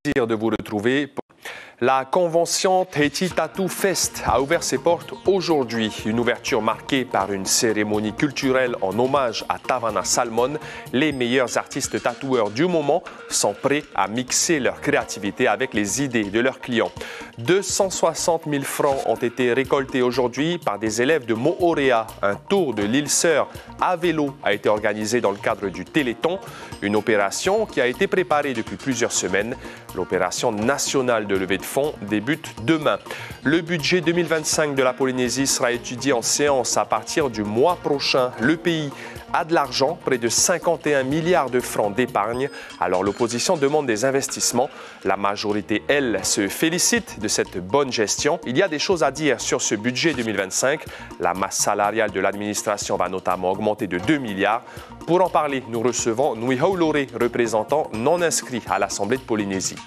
plaisir de vous retrouver. La convention Tahiti Tattoo Fest a ouvert ses portes aujourd'hui. Une ouverture marquée par une cérémonie culturelle en hommage à Tavana Salmon. Les meilleurs artistes tatoueurs du moment sont prêts à mixer leur créativité avec les idées de leurs clients. 260 000 francs ont été récoltés aujourd'hui par des élèves de Moorea. Un tour de l'île Sœur à vélo a été organisé dans le cadre du Téléthon. Une opération qui a été préparée depuis plusieurs semaines. L'opération nationale de levée de fonds débute demain. Le budget 2025 de la Polynésie sera étudié en séance à partir du mois prochain. Le pays a de l'argent, près de 51 milliards de francs d'épargne. Alors l'opposition demande des investissements. La majorité, elle, se félicite de cette bonne gestion. Il y a des choses à dire sur ce budget 2025. La masse salariale de l'administration va notamment augmenter de 2 milliards. Pour en parler, nous recevons Nui Haulore, représentant non inscrit à l'Assemblée de Polynésie.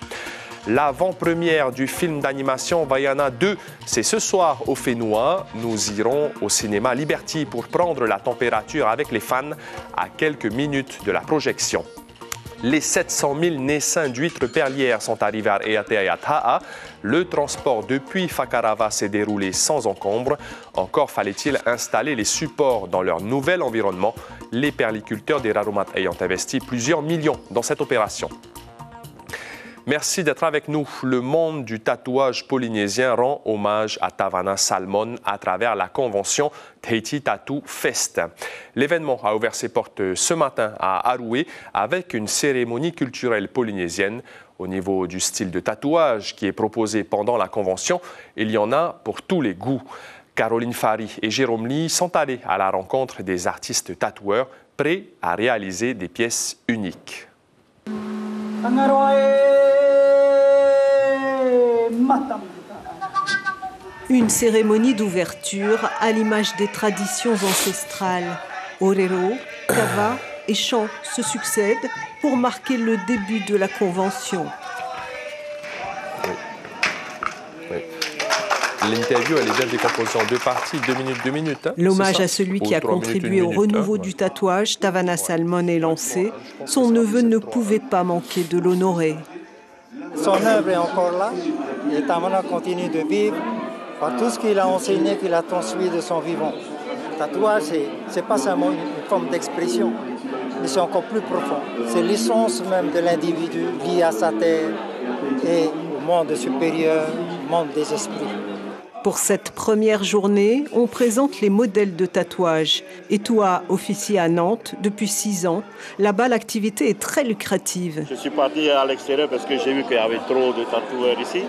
L'avant-première du film d'animation Vaiana 2, c'est ce soir au Whenua. Nous irons au cinéma Liberty pour prendre la température avec les fans à quelques minutes de la projection. Les 700 000 naissins d'huîtres perlières sont arrivés à Eatea et à Taha. Le transport depuis Fakarava s'est déroulé sans encombre. Encore fallait-il installer les supports dans leur nouvel environnement. Les perliculteurs des Raromat ayant investi plusieurs millions dans cette opération. Merci d'être avec nous. Le monde du tatouage polynésien rend hommage à Tavana Salmon à travers la convention Tahiti Tattoo Fest. L'événement a ouvert ses portes ce matin à Aroué avec une cérémonie culturelle polynésienne. Au niveau du style de tatouage qui est proposé pendant la convention, il y en a pour tous les goûts. Caroline Fari et Jérôme Lee sont allés à la rencontre des artistes tatoueurs prêts à réaliser des pièces uniques. Une cérémonie d'ouverture à l'image des traditions ancestrales. Orero, kava et chants se succèdent pour marquer le début de la convention. Oui. L'interview, elle est bien décomposée en deux parties, 2 minutes. L'hommage à celui qui a contribué au renouveau du tatouage, Tavana Salmon, est lancé. Son neveu ne pouvait pas manquer de l'honorer. Son œuvre est encore là et Tavana continue de vivre par tout ce qu'il a enseigné, qu'il a transmis de son vivant. Le tatouage, ce n'est pas seulement une forme d'expression, mais c'est encore plus profond. C'est l'essence même de l'individu lié à sa terre et au monde supérieur, au monde des esprits. Pour cette première journée, on présente les modèles de tatouage. Etoua officie à Nantes depuis 6 ans. Là-bas, l'activité est très lucrative. Je suis parti à l'extérieur parce que j'ai vu qu'il y avait trop de tatoueurs ici.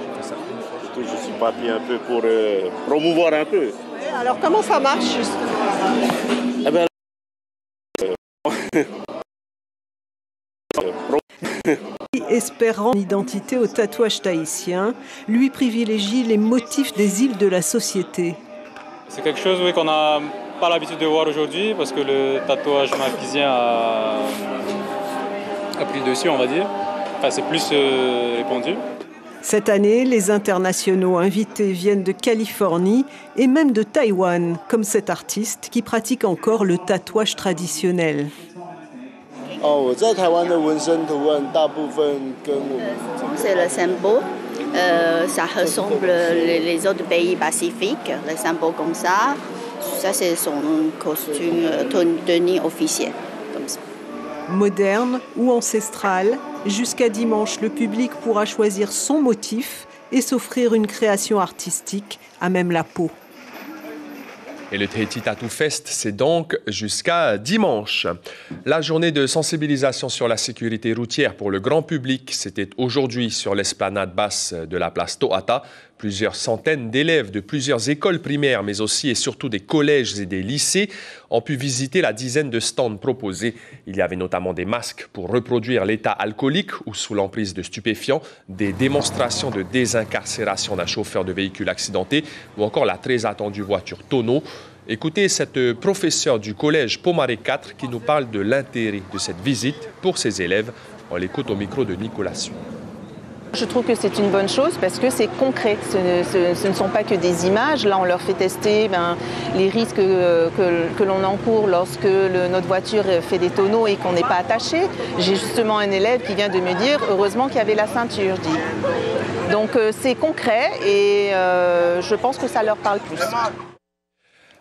Je suis parti un peu pour promouvoir un peu. Alors, comment ça marche? Espérant une identité au tatouage tahitien, lui privilégie les motifs des îles de la société. C'est quelque chose qu'on n'a pas l'habitude de voir aujourd'hui parce que le tatouage marquisien a pris le dessus, on va dire. Enfin, c'est plus répandu. Cette année, les internationaux invités viennent de Californie et même de Taïwan, comme cet artiste qui pratique encore le tatouage traditionnel. C'est le symbole. Ça ressemble les autres pays pacifiques, les symboles comme ça. Ça, c'est son costume, tenue officielle, comme ça. Moderne ou ancestral, jusqu'à dimanche, le public pourra choisir son motif et s'offrir une création artistique à même la peau. Et le Tahiti Tattoo Fest, c'est donc jusqu'à dimanche. La journée de sensibilisation sur la sécurité routière pour le grand public, c'était aujourd'hui sur l'esplanade basse de la place To'ata. Plusieurs centaines d'élèves de plusieurs écoles primaires, mais aussi et surtout des collèges et des lycées, ont pu visiter la dizaine de stands proposés. Il y avait notamment des masques pour reproduire l'état alcoolique ou sous l'emprise de stupéfiants, des démonstrations de désincarcération d'un chauffeur de véhicule accidenté ou encore la très attendue voiture tonneau. Écoutez cette professeure du collège Pomaré 4 qui nous parle de l'intérêt de cette visite pour ses élèves. On l'écoute au micro de Nicolas Su. Je trouve que c'est une bonne chose parce que c'est concret. Ce ne sont pas que des images. Là, on leur fait tester les risques que l'on encourt lorsque notre voiture fait des tonneaux et qu'on n'est pas attaché. J'ai justement un élève qui vient de me dire « heureusement qu'il y avait la ceinture », je dis. Donc c'est concret et je pense que ça leur parle plus.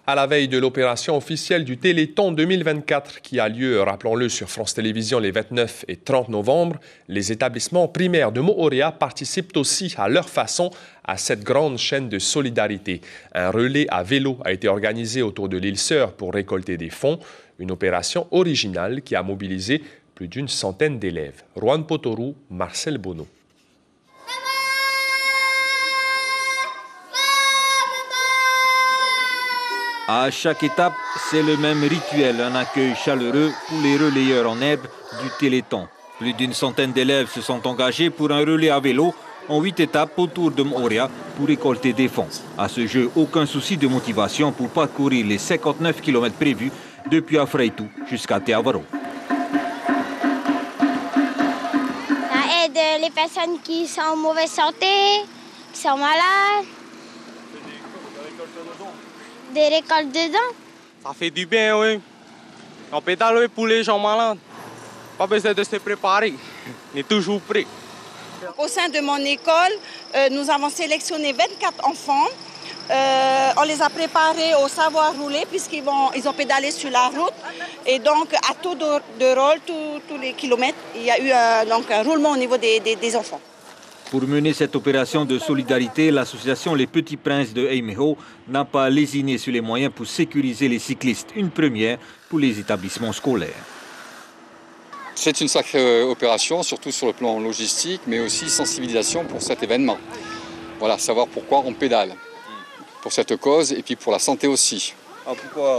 À la veille de l'opération officielle du Téléthon 2024 qui a lieu, rappelons-le, sur France Télévisions les 29 et 30 novembre, les établissements primaires de Moorea participent aussi à leur façon à cette grande chaîne de solidarité. Un relais à vélo a été organisé autour de l'île Sœur pour récolter des fonds, une opération originale qui a mobilisé plus d'une centaine d'élèves. Juan Potorou, Marcel Bonneau. À chaque étape, c'est le même rituel, un accueil chaleureux pour les relayeurs en herbe du Téléthon. Plus d'une centaine d'élèves se sont engagés pour un relais à vélo en 8 étapes autour de Moorea pour récolter des fonds. À ce jeu, aucun souci de motivation pour parcourir les 59 km prévus depuis Afreitu jusqu'à Teavaro. Ça aide les personnes qui sont en mauvaise santé, qui sont malades. Des récoltes dedans. Ça fait du bien, oui. On pédale pour les gens malades. Pas besoin de se préparer. On est toujours prêt. Au sein de mon école, nous avons sélectionné 24 enfants. On les a préparés au savoir rouler puisqu'ils ont pédalé sur la route. Et donc, à tour de rôle, tous les kilomètres, il y a eu un roulement au niveau des enfants. Pour mener cette opération de solidarité, l'association Les Petits Princes de Eimeho n'a pas lésiné sur les moyens pour sécuriser les cyclistes. Une première pour les établissements scolaires. C'est une sacrée opération, surtout sur le plan logistique, mais aussi sensibilisation pour cet événement. Voilà, savoir pourquoi on pédale, pour cette cause et puis pour la santé aussi. Ah,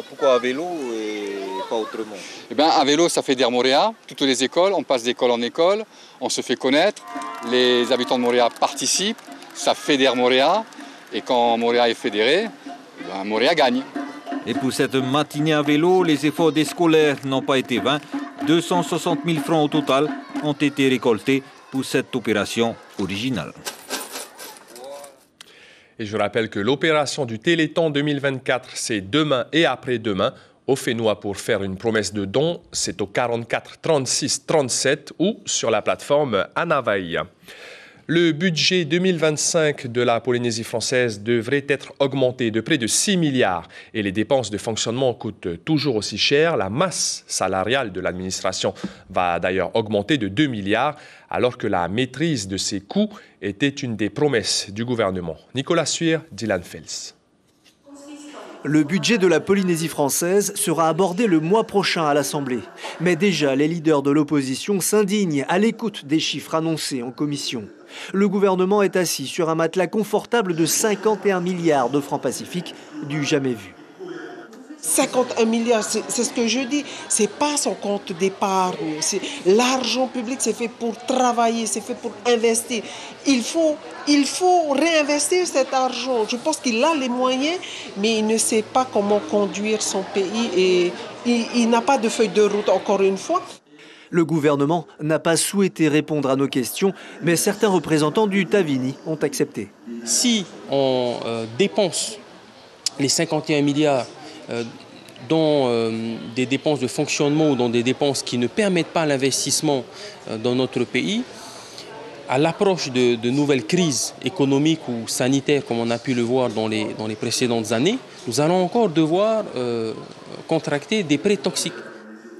pourquoi à vélo et pas autrement? Eh bien, à vélo, ça fédère Moorea, toutes les écoles, on passe d'école en école, on se fait connaître, les habitants de Moorea participent, ça fédère Moorea, et quand Moorea est fédéré, ben, Moorea gagne. Et pour cette matinée à vélo, les efforts des scolaires n'ont pas été vains. 260 000 francs au total ont été récoltés pour cette opération originale. Et je rappelle que l'opération du Téléthon 2024, c'est demain et après-demain. Au Fénois, pour faire une promesse de don, c'est au 44 36 37 ou sur la plateforme Anavaï. Le budget 2025 de la Polynésie française devrait être augmenté de près de 6 milliards et les dépenses de fonctionnement coûtent toujours aussi cher. La masse salariale de l'administration va d'ailleurs augmenter de 2 milliards alors que la maîtrise de ses coûts était une des promesses du gouvernement. Nicolas Suir, Dylan Fels. Le budget de la Polynésie française sera abordé le mois prochain à l'Assemblée. Mais déjà, les leaders de l'opposition s'indignent à l'écoute des chiffres annoncés en commission. Le gouvernement est assis sur un matelas confortable de 51 milliards de francs pacifiques, du jamais vu. 51 milliards, c'est ce que je dis, c'est pas son compte d'épargne. L'argent public, c'est fait pour travailler, c'est fait pour investir. Il faut réinvestir cet argent. Je pense qu'il a les moyens, mais il ne sait pas comment conduire son pays et il n'a pas de feuille de route, encore une fois. Le gouvernement n'a pas souhaité répondre à nos questions, mais certains représentants du Tavini ont accepté. Si on dépense les 51 milliards dans des dépenses de fonctionnement ou dans des dépenses qui ne permettent pas l'investissement dans notre pays, à l'approche de nouvelles crises économiques ou sanitaires, comme on a pu le voir dans les précédentes années, nous allons encore devoir contracter des prêts toxiques.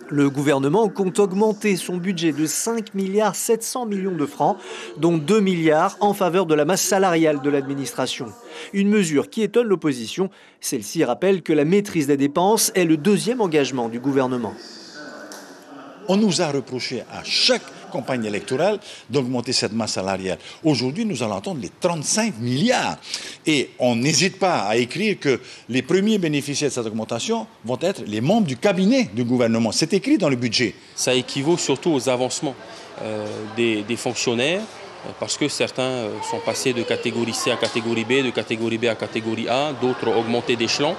Le gouvernement compte augmenter son budget de 5 milliards 700 millions de francs, dont 2 milliards en faveur de la masse salariale de l'administration. Une mesure qui étonne l'opposition. Celle-ci rappelle que la maîtrise des dépenses est le deuxième engagement du gouvernement. On nous a reproché à chaque campagne électorale d'augmenter cette masse salariale. Aujourd'hui, nous allons entendre les 35 milliards. Et on n'hésite pas à écrire que les premiers bénéficiaires de cette augmentation vont être les membres du cabinet du gouvernement. C'est écrit dans le budget. Ça équivaut surtout aux avancements des fonctionnaires, parce que certains sont passés de catégorie C à catégorie B, de catégorie B à catégorie A, d'autres ont augmenté d'échelon.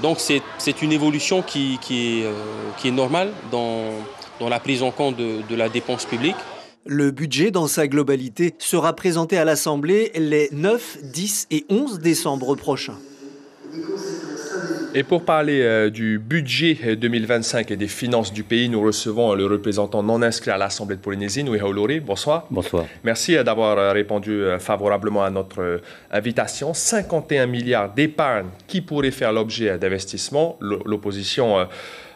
Donc c'est une évolution qui est normale dans la prise en compte de la dépense publique. Le budget dans sa globalité sera présenté à l'Assemblée les 9, 10 et 11 décembre prochains. Et pour parler du budget 2025 et des finances du pays, nous recevons le représentant non inscrit à l'Assemblée de Polynésie, Nui Haulori. Bonsoir. Bonsoir. Merci d'avoir répondu favorablement à notre invitation. 51 milliards d'épargne qui pourraient faire l'objet d'investissements. L'opposition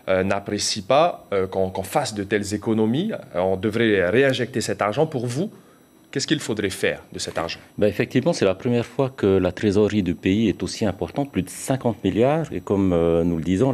n'apprécie pas qu'on fasse de telles économies. On devrait réinjecter cet argent. Pour vous, qu'est-ce qu'il faudrait faire de cet argent? Effectivement, c'est la première fois que la trésorerie du pays est aussi importante, plus de 50 milliards. Et comme nous le disons,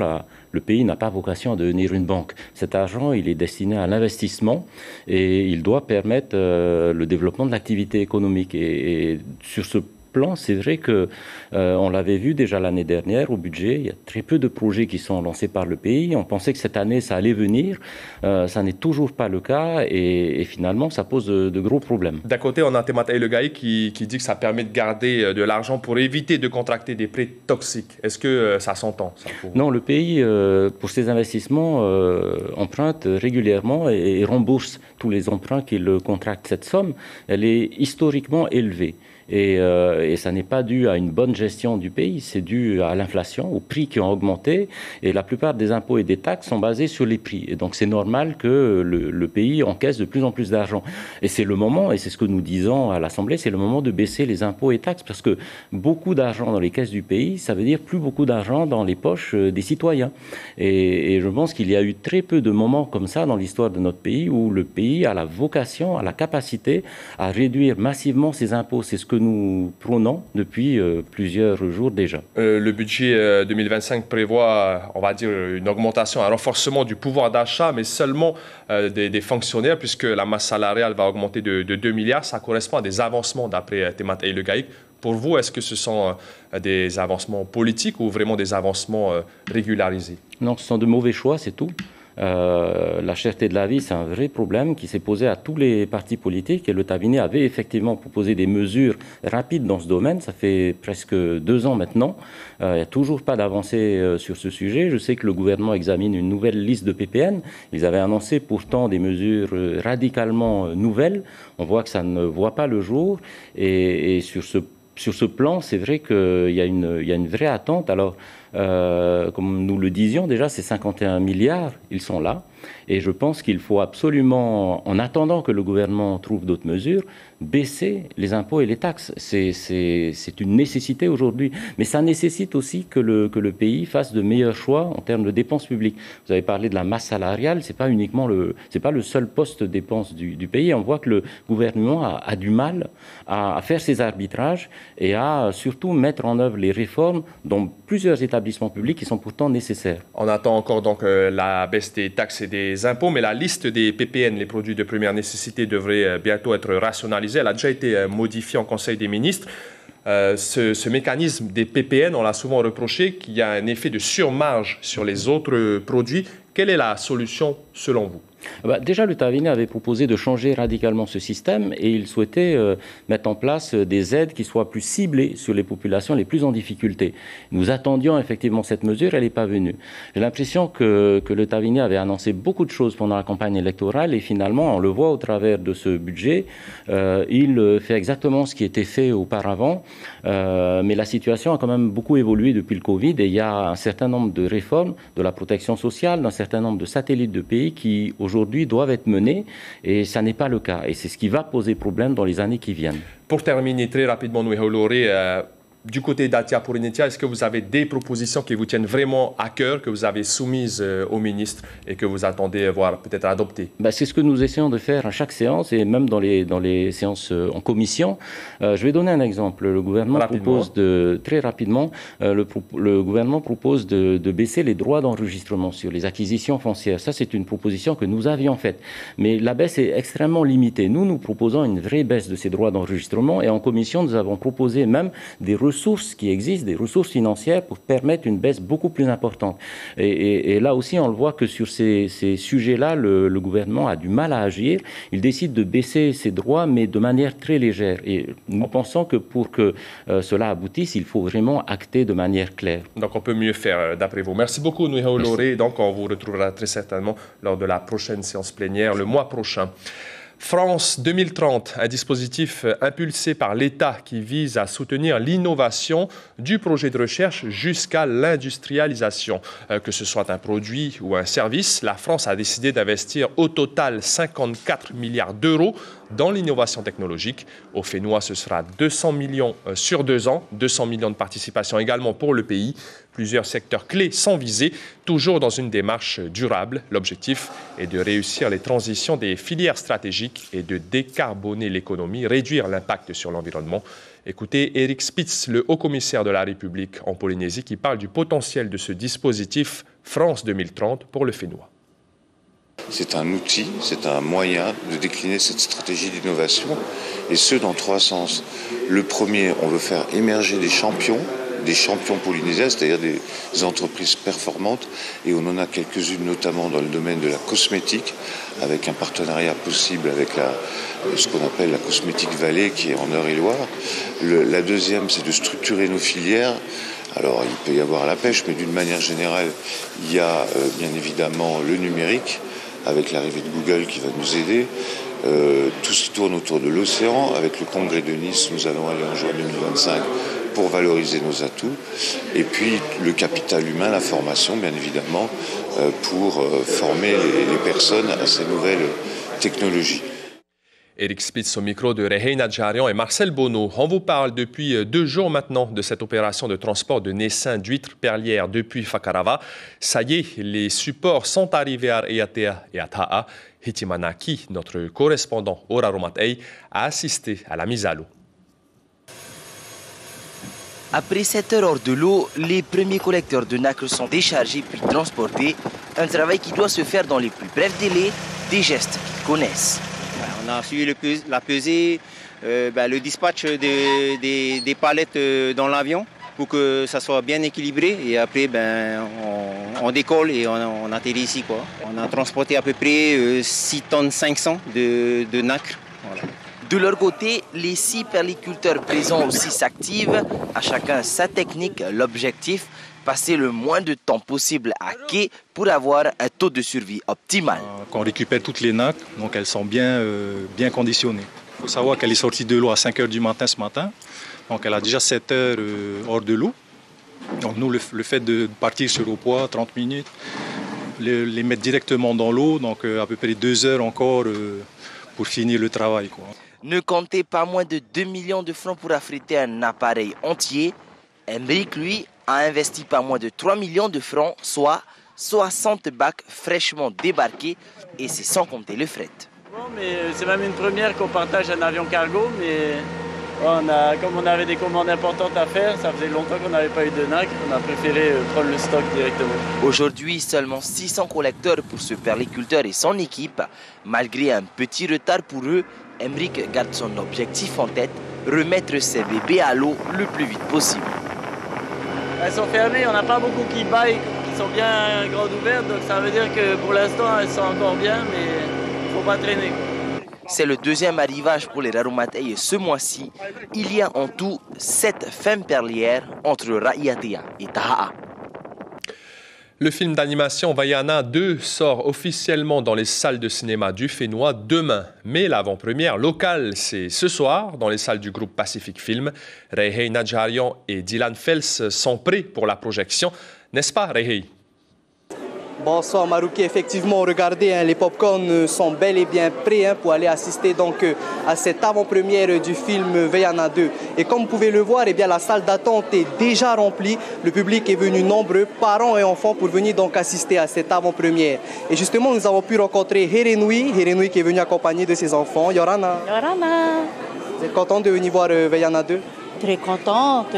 le pays n'a pas vocation à devenir une banque. Cet argent, il est destiné à l'investissement et il doit permettre le développement de l'activité économique. Et sur ce plan, c'est vrai que on l'avait vu déjà l'année dernière au budget, il y a très peu de projets qui sont lancés par le pays. On pensait que cette année, ça allait venir. Ça n'est toujours pas le cas et finalement, ça pose de gros problèmes. D'un côté, on a Temata Ilegai qui dit que ça permet de garder de l'argent pour éviter de contracter des prêts toxiques. Est-ce que ça s'entend? Non, le pays, pour ses investissements, emprunte régulièrement et rembourse tous les emprunts qu'il contracte. Cette somme, elle est historiquement élevée. Et ça n'est pas dû à une bonne gestion du pays, c'est dû à l'inflation, aux prix qui ont augmenté. Et la plupart des impôts et des taxes sont basés sur les prix. Et donc c'est normal que le pays encaisse de plus en plus d'argent. Et c'est le moment, et c'est ce que nous disons à l'Assemblée, c'est le moment de baisser les impôts et taxes. Parce que beaucoup d'argent dans les caisses du pays, ça veut dire plus beaucoup d'argent dans les poches des citoyens. Et je pense qu'il y a eu très peu de moments comme ça dans l'histoire de notre pays où le pays a la vocation, a la capacité à réduire massivement ses impôts. C'est ce que nous prônons depuis plusieurs jours déjà. Le budget 2025 prévoit, on va dire, une augmentation, un renforcement du pouvoir d'achat, mais seulement des fonctionnaires, puisque la masse salariale va augmenter de 2 milliards. Ça correspond à des avancements d'après Temata Ilegai. Pour vous, est-ce que ce sont des avancements politiques ou vraiment des avancements régularisés? Non, ce sont de mauvais choix, c'est tout. La cherté de la vie, c'est un vrai problème qui s'est posé à tous les partis politiques et le Taviné avait effectivement proposé des mesures rapides dans ce domaine. Ça fait presque 2 ans maintenant. Il n'y a toujours pas d'avancée sur ce sujet. Je sais que le gouvernement examine une nouvelle liste de PPN. Ils avaient annoncé pourtant des mesures radicalement nouvelles. On voit que ça ne voit pas le jour et sur ce plan, c'est vrai qu'il y a une vraie attente. Alors, comme nous le disions déjà, ces 51 milliards, ils sont là. Et je pense qu'il faut absolument, en attendant que le gouvernement trouve d'autres mesures, baisser les impôts et les taxes. C'est une nécessité aujourd'hui. Mais ça nécessite aussi que le pays fasse de meilleurs choix en termes de dépenses publiques. Vous avez parlé de la masse salariale, c'est pas le seul poste de dépenses du pays. On voit que le gouvernement a du mal à faire ses arbitrages et à surtout mettre en œuvre les réformes dans plusieurs établissements publics qui sont pourtant nécessaires. On attend encore donc la baisse des taxes et des impôts, mais la liste des PPN, les produits de première nécessité, devrait bientôt être rationalisée. Elle a déjà été modifiée en Conseil des ministres. Ce mécanisme des PPN, on l'a souvent reproché qu'il y a un effet de surmarge sur les autres produits. Quelle est la solution selon vous? Déjà, le Taviné avait proposé de changer radicalement ce système et il souhaitait mettre en place des aides qui soient plus ciblées sur les populations les plus en difficulté. Nous attendions effectivement cette mesure, elle n'est pas venue. J'ai l'impression que le Taviné avait annoncé beaucoup de choses pendant la campagne électorale et finalement, on le voit au travers de ce budget, il fait exactement ce qui était fait auparavant, mais la situation a quand même beaucoup évolué depuis le Covid et il y a un certain nombre de réformes de la protection sociale, d'un certain nombre de satellites de pays qui aujourd'hui doivent être menés et ça n'est pas le cas. Et c'est ce qui va poser problème dans les années qui viennent. Pour terminer très rapidement, Nui Haulori, du côté d'Atia Purinitia, est-ce que vous avez des propositions qui vous tiennent vraiment à cœur, que vous avez soumises au ministre et que vous attendez voir peut-être adopter? C'est ce que nous essayons de faire à chaque séance et même dans les séances en commission. Je vais donner un exemple. Le gouvernement propose très rapidement, le gouvernement propose de baisser les droits d'enregistrement sur les acquisitions foncières. Ça, c'est une proposition que nous avions faite. Mais la baisse est extrêmement limitée. Nous proposons une vraie baisse de ces droits d'enregistrement et en commission, nous avons proposé même des ressources qui existent, des ressources financières pour permettre une baisse beaucoup plus importante. Et là aussi, on le voit que sur ces sujets-là, le gouvernement a du mal à agir. Il décide de baisser ses droits, mais de manière très légère. Et nous pensons que pour que cela aboutisse, il faut vraiment acter de manière claire. Donc on peut mieux faire, d'après vous. Merci beaucoup, Nui Haulori. Donc on vous retrouvera très certainement lors de la prochaine séance plénière le mois prochain. France 2030, un dispositif impulsé par l'État qui vise à soutenir l'innovation du projet de recherche jusqu'à l'industrialisation. Que ce soit un produit ou un service, la France a décidé d'investir au total 54 milliards d'euros dans l'innovation technologique. Au Fénois, ce sera 200 millions sur 2 ans, 200 millions de participation également pour le pays. Plusieurs secteurs clés sont visés, toujours dans une démarche durable. L'objectif est de réussir les transitions des filières stratégiques et de décarboner l'économie, réduire l'impact sur l'environnement. Écoutez Eric Spitz, le haut-commissaire de la République en Polynésie, qui parle du potentiel de ce dispositif France 2030 pour le Fénois. C'est un outil, c'est un moyen de décliner cette stratégie d'innovation, et ce dans 3 sens. Le premier, on veut faire émerger des champions polynésiens, c'est-à-dire des entreprises performantes, et on en a quelques-unes notamment dans le domaine de la cosmétique, avec un partenariat possible avec ce qu'on appelle la Cosmétique Vallée, qui est en Eure-et-Loire. La deuxième, c'est de structurer nos filières. Alors, il peut y avoir la pêche, mais d'une manière générale, il y a bien évidemment le numérique, avec l'arrivée de Google qui va nous aider. Tout ce qui tourne autour de l'océan. Avec le congrès de Nice, nous allons aller en juin 2025 pour valoriser nos atouts. Et puis le capital humain, la formation, bien évidemment, pour former les personnes à ces nouvelles technologies. Eric Spitz au micro de Rehei Nadjarian et Marcel Bonneau. On vous parle depuis 2 jours maintenant de cette opération de transport de naissains d'huîtres perlières depuis Fakarava. Ça y est, les supports sont arrivés à Iatea et à Ta'a. Hitimanaki, notre correspondant au Raromatei, a assisté à la mise à l'eau. Après 7 heures hors de l'eau, les premiers collecteurs de nacre sont déchargés puis transportés. Un travail qui doit se faire dans les plus brefs délais, des gestes qu'ils connaissent. On a suivi la pesée, le dispatch des palettes dans l'avion pour que ça soit bien équilibré. Et après, on décolle et on atterrit ici, quoi. On a transporté à peu près 6 tonnes 500 de nacre. Voilà. De leur côté, les 6 perliculteurs présents aussi s'activent. À chacun sa technique, l'objectif, passer le moins de temps possible à quai pour avoir un taux de survie optimal. Quand on récupère toutes les nacres, donc elles sont bien conditionnées. Il faut savoir qu'elle est sortie de l'eau à 5 heures du matin ce matin. Donc elle a déjà 7 heures hors de l'eau. Donc nous, le fait de partir sur au poids, 30 minutes, les mettre directement dans l'eau, donc à peu près 2 heures encore pour finir le travail, quoi. Ne comptez pas moins de 2 millions de francs pour affréter un appareil entier. Emric, lui, a investi pas moins de 3 millions de francs, soit 60 bacs fraîchement débarqués, et c'est sans compter le fret. Bon, mais c'est même une première qu'on partage un avion cargo, mais comme on avait des commandes importantes à faire, ça faisait longtemps qu'on n'avait pas eu de nacre, on a préféré prendre le stock directement. Aujourd'hui, seulement 600 collecteurs pour ce perliculteur et son équipe. Malgré un petit retard pour eux, Emric garde son objectif en tête, remettre ses bébés à l'eau le plus vite possible. Elles sont fermées, on n'a pas beaucoup qui baillent, qui sont bien grandes ouvertes, donc ça veut dire que pour l'instant elles sont encore bien, mais il ne faut pas traîner. C'est le 2e arrivage pour les Raromatei ce mois-ci. Il y a en tout 7 femmes perlières entre Raiatea et Ta'a. Le film d'animation Vaiana 2 sort officiellement dans les salles de cinéma du Fénois demain. Mais l'avant-première locale, c'est ce soir dans les salles du groupe Pacific Film. Rehei Nadjarian et Dylan Fels sont prêts pour la projection. N'est-ce pas, Rehei? Bonsoir Marouki, effectivement, regardez, les popcorns sont bel et bien prêts pour aller assister donc à cette avant-première du film Vaiana 2. Et comme vous pouvez le voir, la salle d'attente est déjà remplie. Le public est venu nombreux, parents et enfants, pour venir donc assister à cette avant-première. Et justement, nous avons pu rencontrer Herenui qui est venu accompagné de ses enfants. Yorana. Vous êtes contente de venir voir Vaiana 2? Très contente.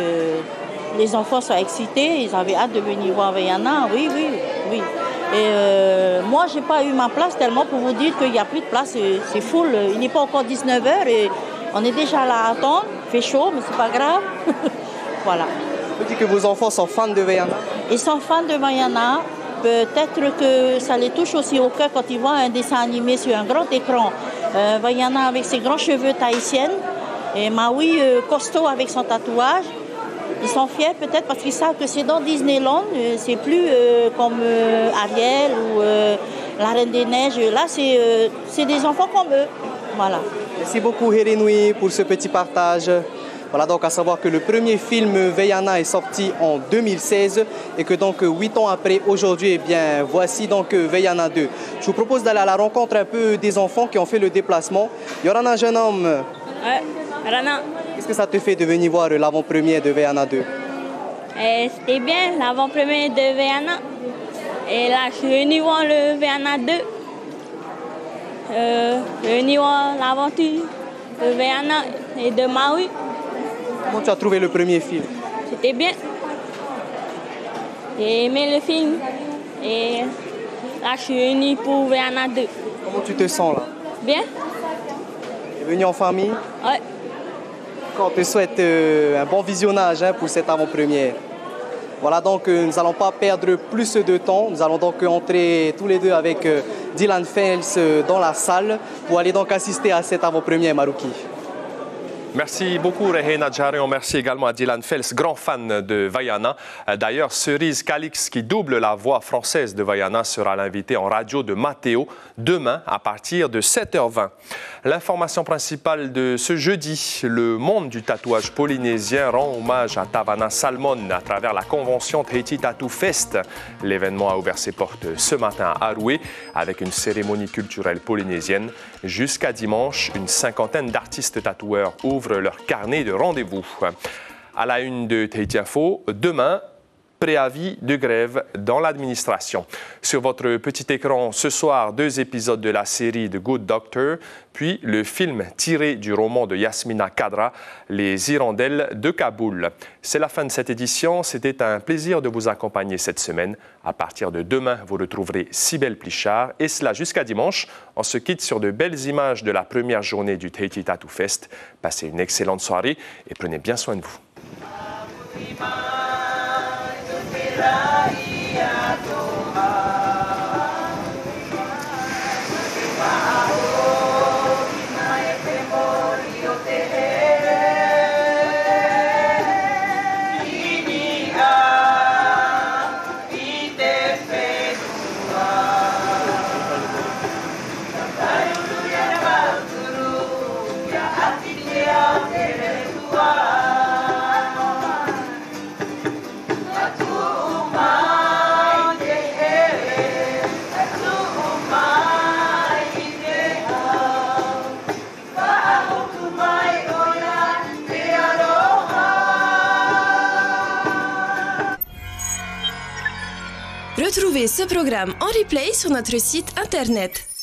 Les enfants sont excités, ils avaient hâte de venir voir Vaiana, oui. Et moi, je n'ai pas eu ma place tellement pour vous dire qu'il n'y a plus de place, c'est full. Il n'est pas encore 19h et on est déjà là à attendre. Il fait chaud, mais c'est pas grave. Voilà. Vous dites que vos enfants sont fans de Vaiana? Ils sont fans de Vaiana. Peut-être que ça les touche aussi au cœur quand ils voient un dessin animé sur un grand écran. Vaiana avec ses grands cheveux tahitiennes et Maui costaud avec son tatouage. Ils sont fiers peut-être parce qu'ils savent que c'est dans Disneyland, c'est plus comme Ariel ou la Reine des Neiges. Là, c'est des enfants comme eux. Voilà. Merci beaucoup Hérénoui pour ce petit partage. Voilà donc à savoir que le premier film Vaiana est sorti en 2016 et que donc 8 ans après aujourd'hui, eh bien voici donc Vaiana 2. Je vous propose d'aller à la rencontre un peu des enfants qui ont fait le déplacement. Yorana, un jeune homme. Ouais, Rana. Qu'est-ce que ça te fait de venir voir l'avant-première de Vaiana 2? C'était bien l'avant-première de Vaiana. Et là, je suis venu voir le Vaiana 2. Je suis venu voir l'aventure de Vaiana et de Maui. Comment tu as trouvé le premier film? C'était bien. J'ai aimé le film. Et là, je suis venu pour Vaiana 2. Comment tu te sens là? Bien. Tu es venu en famille? Ouais. On te souhaite un bon visionnage pour cette avant-première. Voilà donc nous n'allons pas perdre plus de temps. Nous allons donc entrer tous les deux avec Dylan Fels dans la salle pour aller donc assister à cette avant-première, Marouki. Merci beaucoup, Rehena Djarion. Merci également à Dylan Fels, grand fan de Vaiana. D'ailleurs, Cerise Calix, qui double la voix française de Vaiana, sera l'invité en radio de Matteo demain à partir de 7h20. L'information principale de ce jeudi, le monde du tatouage polynésien rend hommage à Tavana Salmon à travers la convention Tahiti Tattoo Fest. L'événement a ouvert ses portes ce matin à Aroué avec une cérémonie culturelle polynésienne. Jusqu'à dimanche, une cinquantaine d'artistes tatoueurs ouvrent leur carnet de rendez-vous. À la une de Tahiti Info, demain, préavis de grève dans l'administration. Sur votre petit écran, ce soir, 2 épisodes de la série The Good Doctor, puis le film tiré du roman de Yasmina Khadra, Les Hirondelles de Kaboul. C'est la fin de cette édition. C'était un plaisir de vous accompagner cette semaine. À partir de demain, vous retrouverez Cybèle Plichard. Et cela jusqu'à dimanche. On se quitte sur de belles images de la première journée du Tahiti Tattoo Fest. Passez une excellente soirée et prenez bien soin de vous. Retrouvez ce programme en replay sur notre site internet